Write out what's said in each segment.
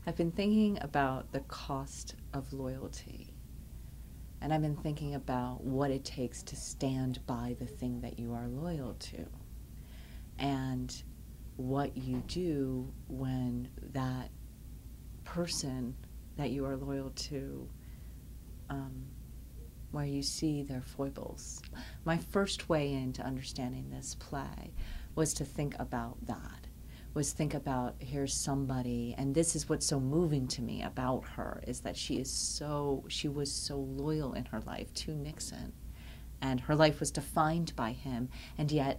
I've been thinking about the cost of loyalty. And I've been thinking about what it takes to stand by the thing that you are loyal to. And what you do when that person that you are loyal to, where you see their foibles. My first way into understanding this play was to think about that. Was think about, here's somebody, and this is what's so moving to me about her, is that she was so loyal in her life to Nixon, and her life was defined by him, and yet,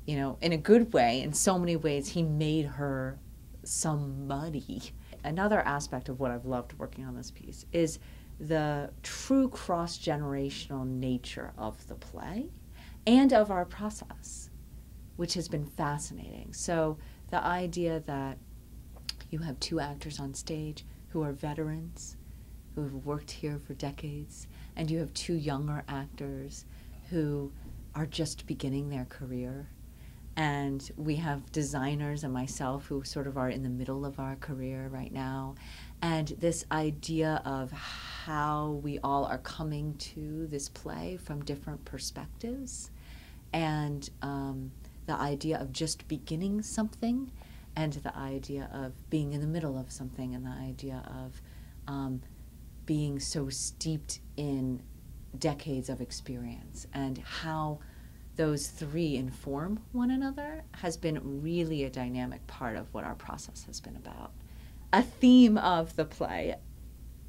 you know, in a good way, in so many ways, he made her somebody. Another aspect of what I've loved working on this piece is the true cross-generational nature of the play and of our process, which has been fascinating. So the idea that you have two actors on stage who are veterans, who have worked here for decades, and you have two younger actors who are just beginning their career. And we have designers and myself who sort of are in the middle of our career right now. And this idea of how we all are coming to this play from different perspectives, and the idea of just beginning something, and the idea of being in the middle of something, and the idea of being so steeped in decades of experience, and how those three inform one another has been really a dynamic part of what our process has been about. A theme of the play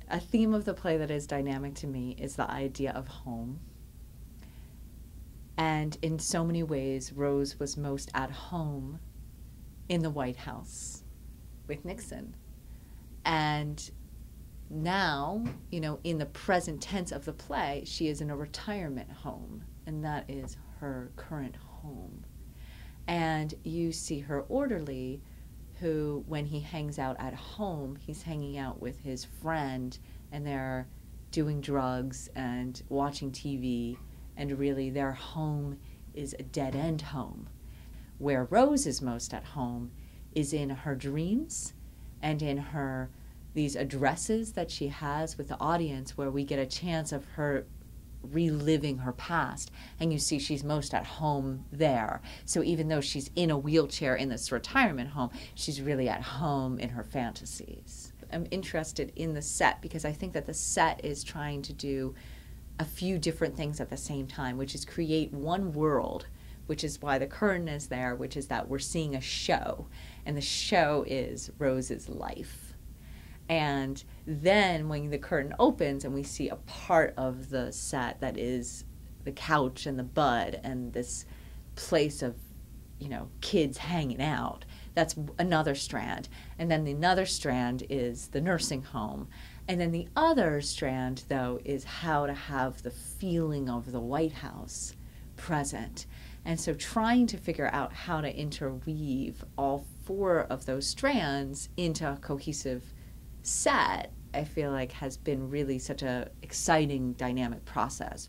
that is dynamic to me is the idea of home. And in so many ways, Rose was most at home in the White House with Nixon. And now, you know, in the present tense of the play, she is in a retirement home, and that is her current home. And you see her orderly, who, when he hangs out at home, he's hanging out with his friend, and they're doing drugs and watching TV, and really their home is a dead-end home. Where Rose is most at home is in her dreams and in these addresses that she has with the audience, where we get a chance of her reliving her past, and you see she's most at home there. So even though she's in a wheelchair in this retirement home, she's really at home in her fantasies. I'm interested in the set because I think that the set is trying to do a few different things at the same time, which is create one world, which is why the curtain is there, which is that we're seeing a show, and the show is Rose's life. And then when the curtain opens and we see a part of the set that is the couch and the bud and this place of, you know, kids hanging out, that's another strand. And then another strand is the nursing home. And then the other strand, though, is how to have the feeling of the White House present. And so trying to figure out how to interweave all four of those strands into a cohesive set, I feel like has been really such an exciting, dynamic process.